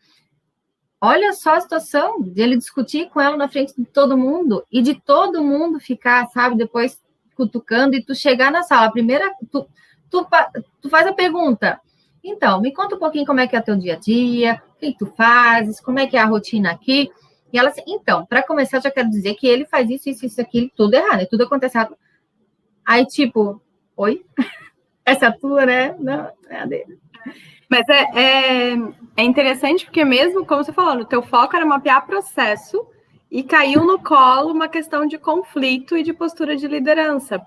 olha só a situação de ele discutir com ela na frente de todo mundo e de todo mundo ficar, sabe, depois cutucando e tu chegar na sala. Primeira, tu faz a pergunta. Então, me conta um pouquinho como é que é o teu dia a dia, o que tu fazes, como é que é a rotina aqui. E ela assim, então, para começar, eu já quero dizer que ele faz isso, aquilo, tudo errado, né? Tudo acontece errado. Aí, tipo, oi? Essa é a tua, né? Não, é a dele. Mas é interessante porque mesmo, como você falou, o teu foco era mapear processo e caiu no colo uma questão de conflito e de postura de liderança.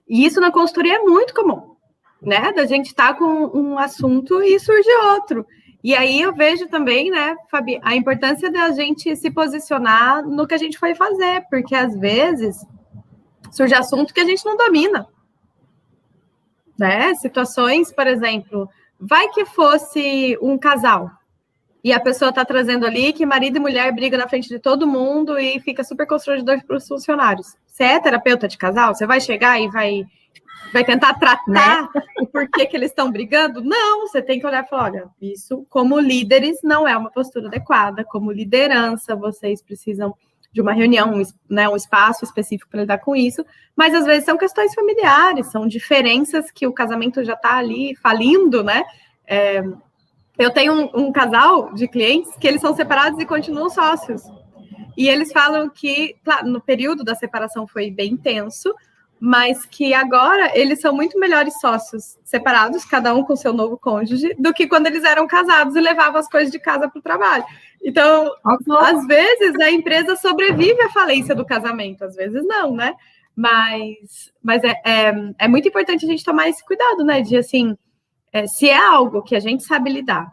E isso na consultoria é muito comum, né? Da gente estar com um assunto e surge outro. E aí eu vejo também, né, Fabi, a importância da gente se posicionar no que a gente foi fazer, porque às vezes surge assunto que a gente não domina. né? Situações, por exemplo, vai que fosse um casal e a pessoa está trazendo ali que marido e mulher brigam na frente de todo mundo e fica super constrangedor para os funcionários. Você é terapeuta de casal? Você vai chegar e vai tentar tratar, né, o porquê que eles estão brigando? Não, você tem que olhar e falar, olha, isso, como líderes, não é uma postura adequada. Como liderança, vocês precisam de uma reunião, né, um espaço específico para lidar com isso, mas às vezes são questões familiares, são diferenças que o casamento já está ali falindo, né? Eu tenho um casal de clientes que eles são separados e continuam sócios. E eles falam que, claro, no período da separação foi bem intenso, mas que agora eles são muito melhores sócios separados, cada um com seu novo cônjuge, do que quando eles eram casados e levavam as coisas de casa para o trabalho. Então, às vezes, a empresa sobrevive à falência do casamento, às vezes não, né? Mas é muito importante a gente tomar esse cuidado, né? De, assim, se é algo que a gente sabe lidar.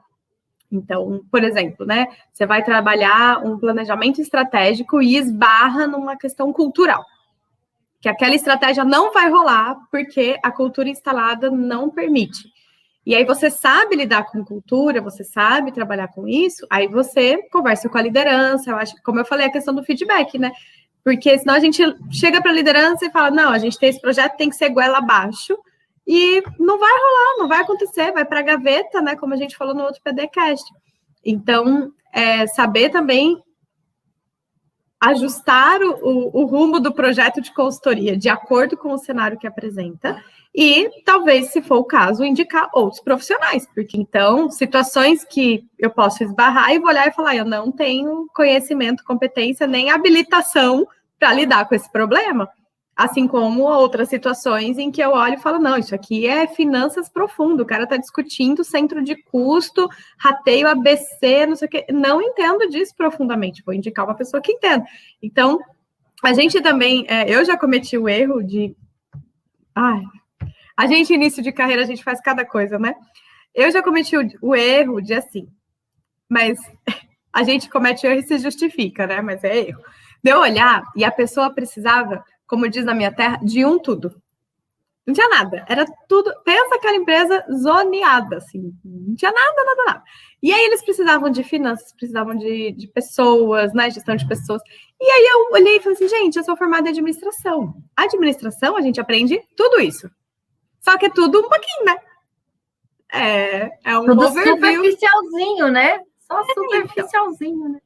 Então, por exemplo, né? Você vai trabalhar um planejamento estratégico e esbarra numa questão cultural. Que aquela estratégia não vai rolar porque a cultura instalada não permite. E aí você sabe lidar com cultura, você sabe trabalhar com isso, aí você conversa com a liderança, eu acho que, como eu falei, a questão do feedback, né? Porque senão a gente chega para a liderança e fala, não, a gente tem esse projeto, tem que ser goela abaixo, e não vai rolar, não vai acontecer, vai para a gaveta, né? Como a gente falou no outro PDcast. Então, saber também ajustar o rumo do projeto de consultoria de acordo com o cenário que apresenta e, talvez, se for o caso, indicar outros profissionais, porque, então, situações que eu posso esbarrar e vou olhar e falar, eu não tenho conhecimento, competência, nem habilitação para lidar com esse problema, assim como outras situações em que eu olho e falo, não, isso aqui é finanças profundo, o cara está discutindo centro de custo, rateio ABC, não sei o quê, não entendo disso profundamente, vou indicar uma pessoa que entenda. Então, a gente também, eu já cometi o erro de... a gente, início de carreira, a gente faz cada coisa, né? Eu já cometi o erro de, assim, mas a gente comete erro e se justifica, né? Mas é erro. De eu olhar e a pessoa precisava, como diz na minha terra, de um tudo. Não tinha nada, era tudo. Pensa aquela empresa zoneada, assim, não tinha nada. E aí eles precisavam de finanças, precisavam de pessoas, né, gestão de pessoas. E aí eu olhei e falei assim, gente, eu sou formada em administração. Administração, a gente aprende tudo isso. Só que é tudo um pouquinho, né? É um tudo overview. Superficialzinho, né? Só superficialzinho, né?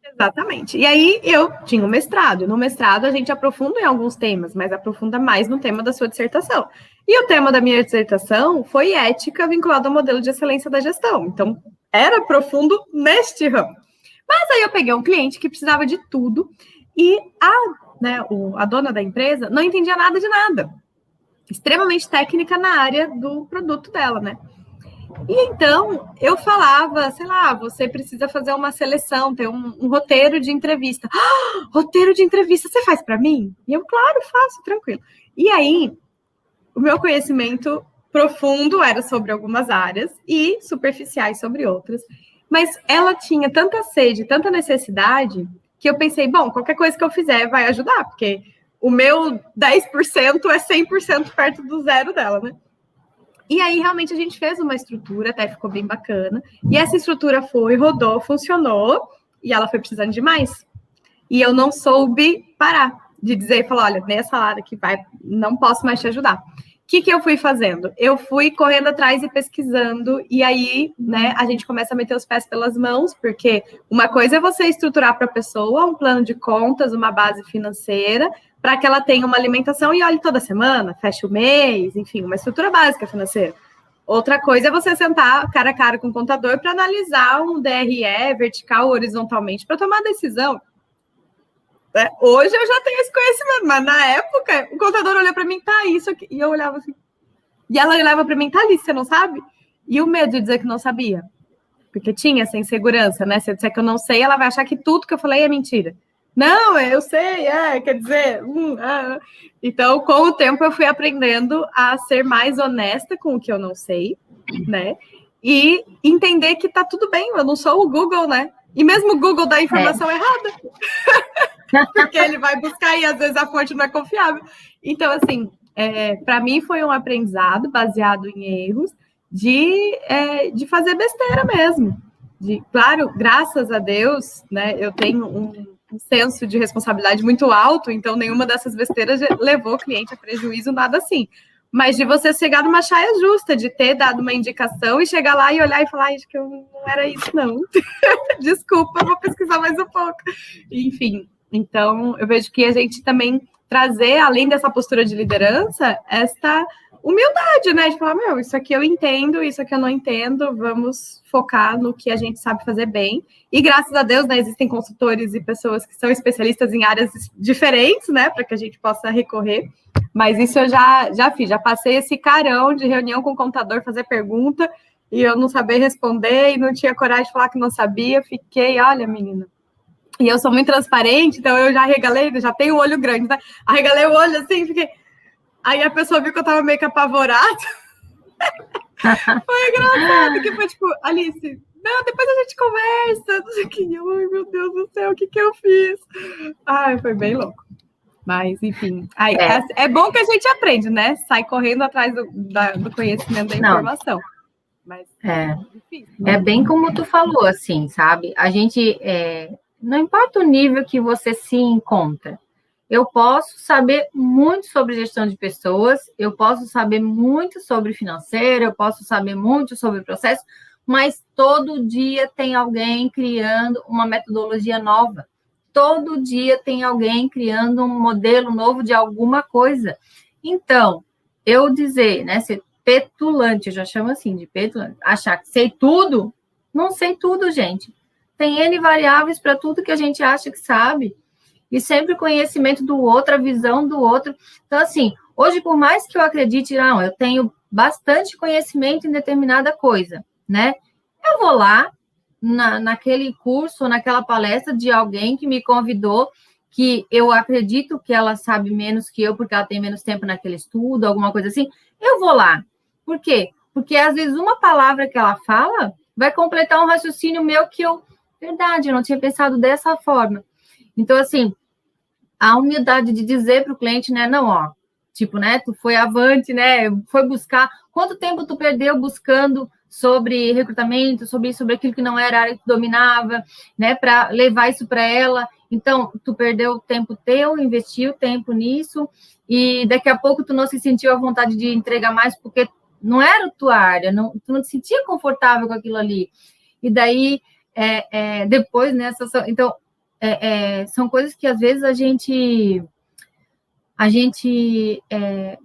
Exatamente. E aí eu tinha um mestrado. No mestrado a gente aprofunda em alguns temas, mas aprofunda mais no tema da sua dissertação. E o tema da minha dissertação foi ética vinculada ao modelo de excelência da gestão. Então, era profundo neste ramo. Mas aí eu peguei um cliente que precisava de tudo e a dona da empresa não entendia nada de nada. Extremamente técnica na área do produto dela, né? E então, eu falava, sei lá, você precisa fazer uma seleção, ter um roteiro de entrevista. Roteiro de entrevista, você faz para mim? E eu, claro, faço, tranquilo. E aí, o meu conhecimento profundo era sobre algumas áreas e superficiais sobre outras. Mas ela tinha tanta sede, tanta necessidade, que eu pensei, bom, qualquer coisa que eu fizer vai ajudar, porque o meu 10% é 100% perto do zero dela, né? E aí, realmente, a gente fez uma estrutura, até ficou bem bacana. E essa estrutura rodou, funcionou, e ela foi precisando de mais. E eu não soube parar de dizer e falar, olha, nessa área que vai, não posso mais te ajudar. O que eu fui fazendo? Eu fui correndo atrás e pesquisando, e aí, né, a gente começa a meter os pés pelas mãos, porque uma coisa é você estruturar para a pessoa um plano de contas, uma base financeira, para que ela tenha uma alimentação e olhe toda semana, feche o mês, enfim, uma estrutura básica financeira. Outra coisa é você sentar cara a cara com o contador para analisar um DRE vertical, horizontalmente, para tomar decisão. Hoje eu já tenho esse conhecimento, mas na época o contador olhou para mim, tá isso aqui, e eu olhava assim. E ela olhava para mim, tá ali, você não sabe? E o medo de dizer que não sabia, porque tinha essa insegurança, né? Se eu disser que eu não sei, ela vai achar que tudo que eu falei é mentira. Não, eu sei, quer dizer... Então, com o tempo, eu fui aprendendo a ser mais honesta com o que eu não sei, né? E entender que tá tudo bem, eu não sou o Google, né? E mesmo o Google dá a informação errada. Porque ele vai buscar e, às vezes, a fonte não é confiável. Então, assim, para mim foi um aprendizado baseado em erros de fazer besteira mesmo. Claro, graças a Deus, né, eu tenho um senso de responsabilidade muito alto, então nenhuma dessas besteiras levou o cliente a prejuízo, nada assim. Mas de você chegar numa saia justa, de ter dado uma indicação e chegar lá e olhar e falar, acho que eu não era isso, não. Desculpa, eu vou pesquisar mais um pouco. Enfim, então eu vejo que a gente também trazer, além dessa postura de liderança, esta humildade, né? De falar, meu, isso aqui eu entendo, isso aqui eu não entendo, vamos focar no que a gente sabe fazer bem. E graças a Deus, né, existem consultores e pessoas que são especialistas em áreas diferentes, né, para que a gente possa recorrer. Mas isso eu já fiz, já passei esse carão de reunião com o contador, fazer pergunta, e eu não saber responder, e não tinha coragem de falar que não sabia, fiquei, olha, menina. E eu sou muito transparente, então eu já arregalei, já tenho o olho grande, né? Arregalei o olho assim, fiquei... Aí a pessoa viu que eu tava meio que apavorada. Foi engraçado, que foi tipo, Alice, não, depois a gente conversa, não sei o que. Ai, meu Deus do céu, o que eu fiz? Ai, foi bem louco. Mas, enfim, aí, é bom que a gente aprende, né? Sai correndo atrás do conhecimento, da informação. Mas difícil, né? É bem como tu falou, assim, sabe? A gente, não importa o nível que você se encontra, eu posso saber muito sobre gestão de pessoas, eu posso saber muito sobre financeiro, eu posso saber muito sobre processo, mas todo dia tem alguém criando uma metodologia nova. Todo dia tem alguém criando um modelo novo de alguma coisa. Então, eu dizer, né, ser petulante, eu já chamo assim de petulante, achar que sei tudo, não sei tudo, gente. Tem N variáveis para tudo que a gente acha que sabe. E sempre o conhecimento do outro, a visão do outro. Então, assim, hoje, por mais que eu acredite, não, eu tenho bastante conhecimento em determinada coisa, né? Eu vou lá, naquele curso, naquela palestra de alguém que me convidou, que eu acredito que ela sabe menos que eu, porque ela tem menos tempo naquele estudo, alguma coisa assim, eu vou lá. Por quê? Porque, às vezes, uma palavra que ela fala vai completar um raciocínio meu que verdade, eu não tinha pensado dessa forma. Então, assim, a humildade de dizer para o cliente, né, não, ó, tipo, né, tu foi avante, né, foi buscar, quanto tempo tu perdeu buscando sobre recrutamento, sobre isso, sobre aquilo que não era a área que tu dominava, né, para levar isso para ela, então, tu perdeu o tempo teu, investiu tempo nisso, e daqui a pouco tu não se sentiu à vontade de entregar mais, porque não era a tua área, tu não te sentia confortável com aquilo ali, e daí, depois, né, então, são coisas que às vezes a gente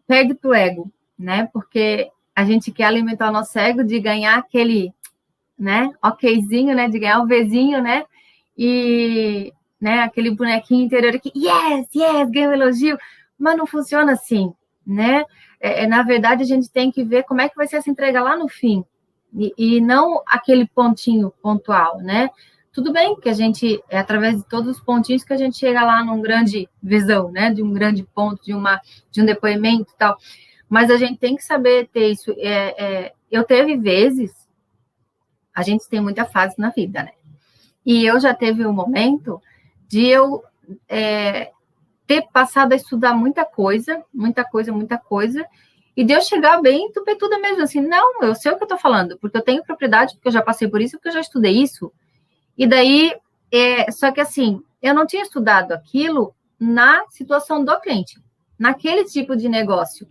perde pro ego, né? Porque a gente quer alimentar o nosso ego de ganhar aquele, né? Okzinho, né? De ganhar o Vzinho, né? E, né? Aquele bonequinho interior que, yes, ganha um elogio. Mas não funciona assim, né? Na verdade, a gente tem que ver como é que vai ser essa entrega lá no fim. E não aquele pontinho pontual, né? Tudo bem que a gente, através de todos os pontinhos que a gente chega lá num grande visão, né? De um grande ponto, de um depoimento e tal. Mas a gente tem que saber ter isso. Eu teve vezes, a gente tem muita fase na vida, né? E eu já teve um momento de eu ter passado a estudar muita coisa, e de eu chegar bem tupetuda mesmo, assim, não, eu sei o que eu tô falando, porque eu tenho propriedade, porque eu já passei por isso, porque eu já estudei isso. E daí, só que assim, eu não tinha estudado aquilo na situação do cliente, naquele tipo de negócio.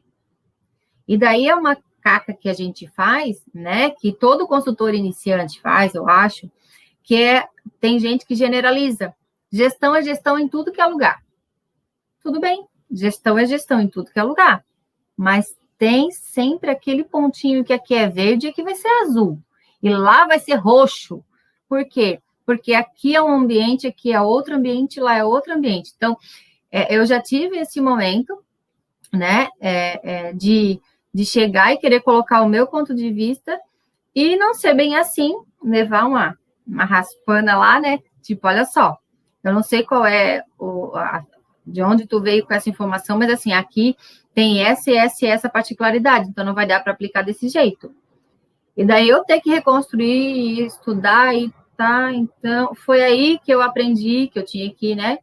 E daí é uma caca que a gente faz, né, que todo consultor iniciante faz, eu acho, que tem gente que generaliza. Gestão é gestão em tudo que é lugar. Tudo bem, gestão é gestão em tudo que é lugar. Mas tem sempre aquele pontinho que aqui é verde e aqui vai ser azul. E lá vai ser roxo. Por quê? Porque aqui é um ambiente, aqui é outro ambiente, lá é outro ambiente. Então, eu já tive esse momento, né, de chegar e querer colocar o meu ponto de vista e não ser bem assim, levar uma raspana lá, né, tipo, olha só, eu não sei qual é de onde tu veio com essa informação, mas assim, aqui tem essa particularidade, então não vai dar para aplicar desse jeito. E daí eu ter que reconstruir e estudar e tá, então, foi aí que eu aprendi que eu tinha que, né,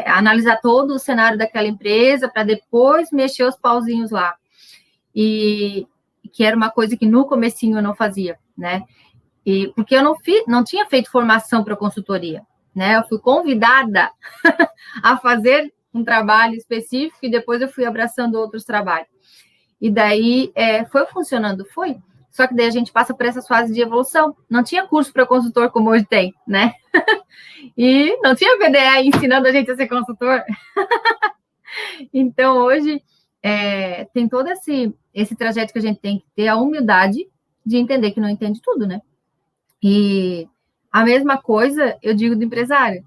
analisar todo o cenário daquela empresa para depois mexer os pauzinhos lá. E que era uma coisa que no comecinho eu não fazia, né? E porque eu não tinha feito formação para consultoria, né? Eu fui convidada a fazer um trabalho específico e depois eu fui abraçando outros trabalhos. E daí foi funcionando, foi. Só que daí a gente passa por essas fases de evolução. Não tinha curso para consultor como hoje tem, né? E não tinha PDE ensinando a gente a ser consultor. Então, hoje, tem todo esse trajeto que a gente tem que ter, a humildade de entender que não entende tudo, né? E a mesma coisa eu digo do empresário.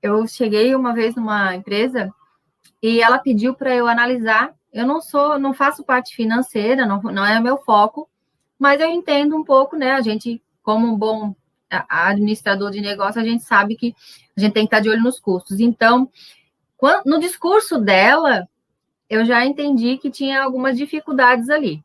Eu cheguei uma vez numa empresa e ela pediu para eu analisar. Eu não faço parte financeira, não é meu foco, mas eu entendo um pouco, né? A gente, como um bom administrador de negócio, a gente sabe que a gente tem que estar de olho nos custos. Então, no discurso dela, eu já entendi que tinha algumas dificuldades ali.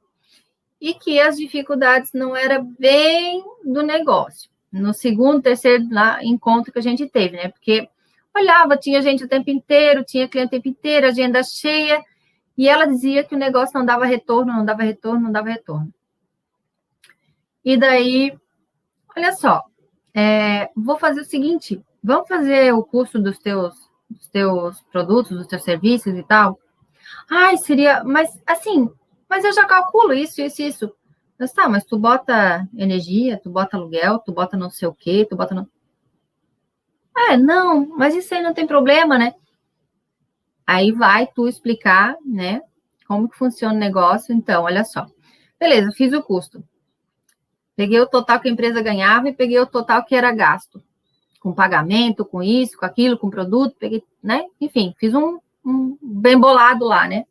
E que as dificuldades não eram bem do negócio. No segundo, terceiro encontro que a gente teve, né? Porque olhava, tinha gente o tempo inteiro, tinha cliente o tempo inteiro, agenda cheia, e ela dizia que o negócio não dava retorno, não dava retorno, não dava retorno. E daí, olha só, vou fazer o seguinte, vamos fazer o curso dos teus produtos, dos teus serviços e tal? Ai, seria, mas assim, mas eu já calculo isso. Mas tá, mas tu bota energia, tu bota aluguel, tu bota não sei o quê, tu bota não... não, mas isso aí não tem problema, né? Aí vai tu explicar, né, como que funciona o negócio. Então, olha só. Beleza, fiz o custo. Peguei o total que a empresa ganhava e peguei o total que era gasto. Com pagamento, com isso, com aquilo, com produto, peguei, né? Enfim, fiz um bem bolado lá, né?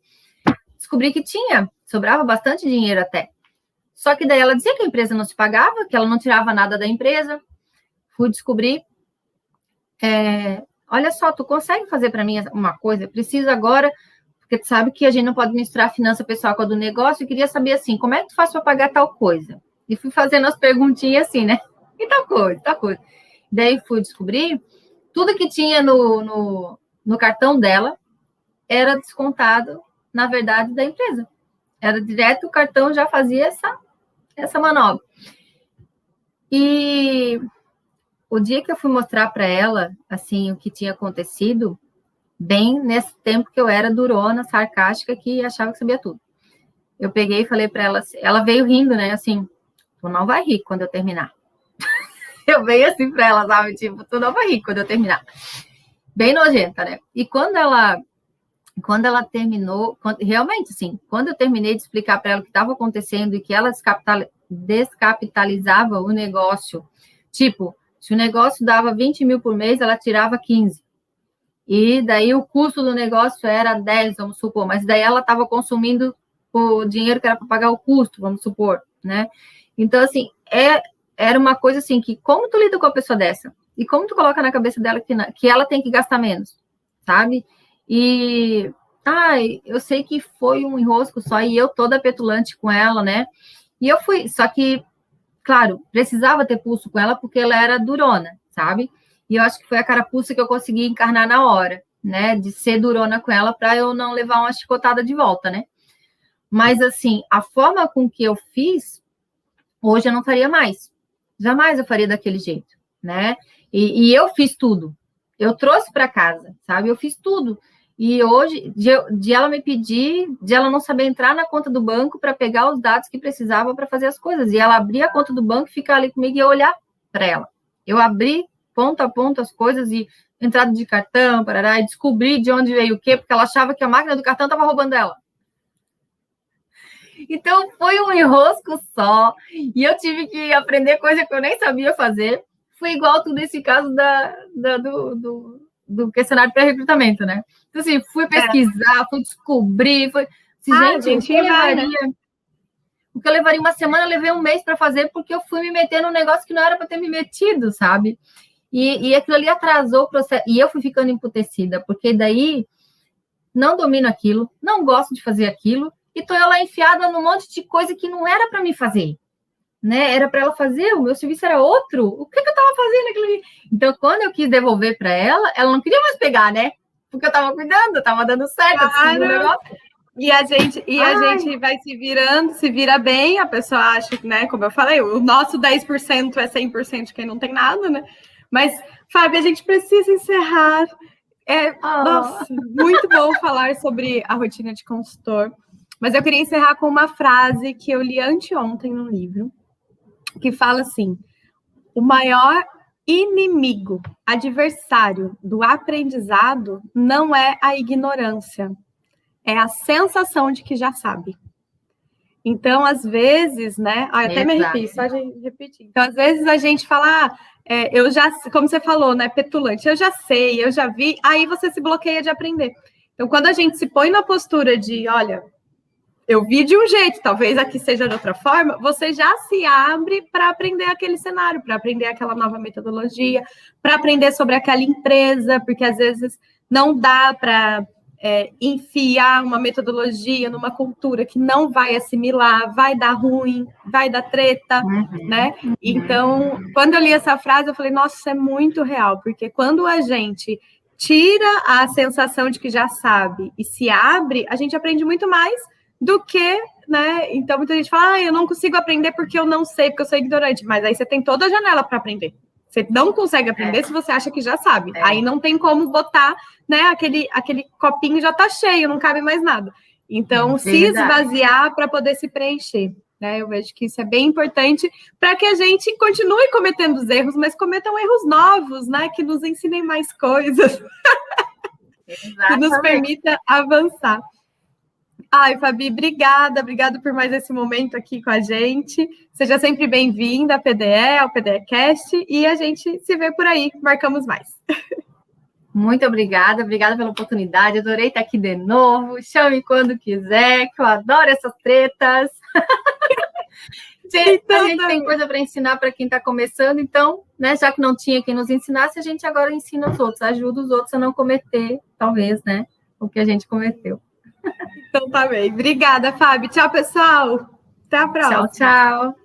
Descobri que sobrava bastante dinheiro até. Só que daí ela dizia que a empresa não se pagava, que ela não tirava nada da empresa. Fui descobrir. Olha só, tu consegue fazer para mim uma coisa? Preciso agora, porque tu sabe que a gente não pode misturar a finança pessoal com a do negócio. Eu queria saber assim, como é que tu faz para pagar tal coisa? E fui fazendo as perguntinhas assim, né? E tal coisa. Daí fui descobrir, tudo que tinha no cartão dela era descontado, na verdade, da empresa. Era direto, o cartão já fazia essa manobra. E o dia que eu fui mostrar para ela, assim, o que tinha acontecido, bem nesse tempo que eu era durona, sarcástica, que achava que sabia tudo. Eu peguei e falei para ela, ela veio rindo, né, assim, tu não vai rir quando eu terminar. Eu veio assim para ela, sabe, tipo, tu não vai rir quando eu terminar. Bem nojenta, né? E quando ela terminou, realmente, assim, quando eu terminei de explicar para ela o que estava acontecendo e que ela descapitalizava o negócio, tipo, se o negócio dava 20 mil por mês, ela tirava 15. E daí o custo do negócio era 10, vamos supor, mas daí ela estava consumindo o dinheiro que era para pagar o custo, vamos supor, né? Então, assim, era uma coisa assim, que como tu lida com a pessoa dessa? E como tu coloca na cabeça dela que ela tem que gastar menos, sabe? E, eu sei que foi um enrosco só, e eu toda petulante com ela, né? E eu fui, só que, claro, precisava ter pulso com ela, porque ela era durona, sabe? E eu acho que foi a carapuça que eu consegui encarnar na hora, né? De ser durona com ela, para eu não levar uma chicotada de volta, né? Mas, assim, a forma com que eu fiz, hoje eu não faria mais. Jamais eu faria daquele jeito, né? E eu fiz tudo. Eu trouxe para casa, sabe? Eu fiz tudo. E hoje, de ela me pedir, de ela não saber entrar na conta do banco para pegar os dados que precisava para fazer as coisas. E ela abrir a conta do banco, ficar ali comigo e eu olhar para ela. Eu abri ponto a ponto as coisas e entrada de cartão, parará, e descobri de onde veio o quê, porque ela achava que a máquina do cartão estava roubando ela. Então, foi um enrosco só. E eu tive que aprender coisa que eu nem sabia fazer. Foi igual tudo esse caso do questionário pré-recrutamento, né? Então, assim, fui pesquisar, fui descobrir, gente, o que eu levaria uma semana, eu levei um mês para fazer, porque eu fui me meter num negócio que não era para ter me metido, sabe? E aquilo ali atrasou o processo. E eu fui ficando emputecida, porque daí não domino aquilo, não gosto de fazer aquilo, e tô eu lá enfiada num monte de coisa que não era para me fazer, né? Era para ela fazer, o meu serviço era outro. O que eu estava fazendo aquilo ali? Então, quando eu quis devolver para ela não queria mais pegar, né? Porque eu estava cuidando, estava dando certo. Claro. O negócio. E a gente vai se vira bem, a pessoa acha que, né, como eu falei, o nosso 10% é 100% de quem não tem nada, né? Mas, Fábio, a gente precisa encerrar. Nossa, muito bom falar sobre a rotina de consultor. Mas eu queria encerrar com uma frase que eu li anteontem no livro, que fala assim: o maior inimigo, adversário do aprendizado não é a ignorância, é a sensação de que já sabe. Então, às vezes, né? Até me arrepio, só de repetir. Então, às vezes a gente fala, eu já, como você falou, né? Petulante, eu já sei, eu já vi, aí você se bloqueia de aprender. Então, quando a gente se põe na postura de, olha, eu vi de um jeito, talvez aqui seja de outra forma, você já se abre para aprender aquele cenário, para aprender aquela nova metodologia, para aprender sobre aquela empresa, porque às vezes não dá para enfiar uma metodologia numa cultura que não vai assimilar, vai dar ruim, vai dar treta, né? Então, quando eu li essa frase, eu falei, nossa, isso é muito real, porque quando a gente tira a sensação de que já sabe e se abre, a gente aprende muito mais do que, né? Então, muita gente fala, eu não consigo aprender porque eu não sei, porque eu sou ignorante, mas aí você tem toda a janela para aprender. Você não consegue aprender se você acha que já sabe. Aí não tem como botar, né? Aquele copinho já está cheio, não cabe mais nada. Então, se esvaziar para poder se preencher. Né? Eu vejo que isso é bem importante para que a gente continue cometendo os erros, mas cometam erros novos, né? Que nos ensinem mais coisas. Que nos permita avançar. Ai, Fabi, obrigada por mais esse momento aqui com a gente. Seja sempre bem-vinda à PDE, ao PDEcast, e a gente se vê por aí. Marcamos mais. Muito obrigada pela oportunidade. Adorei estar aqui de novo. Chame quando quiser, que eu adoro essas tretas. A gente tem coisa para ensinar para quem está começando, então, né, já que não tinha quem nos ensinasse, a gente agora ensina os outros, ajuda os outros a não cometer, talvez, né, o que a gente cometeu. Então tá bem. Obrigada, Fábio. Tchau, pessoal. Até a próxima. Tchau, tchau.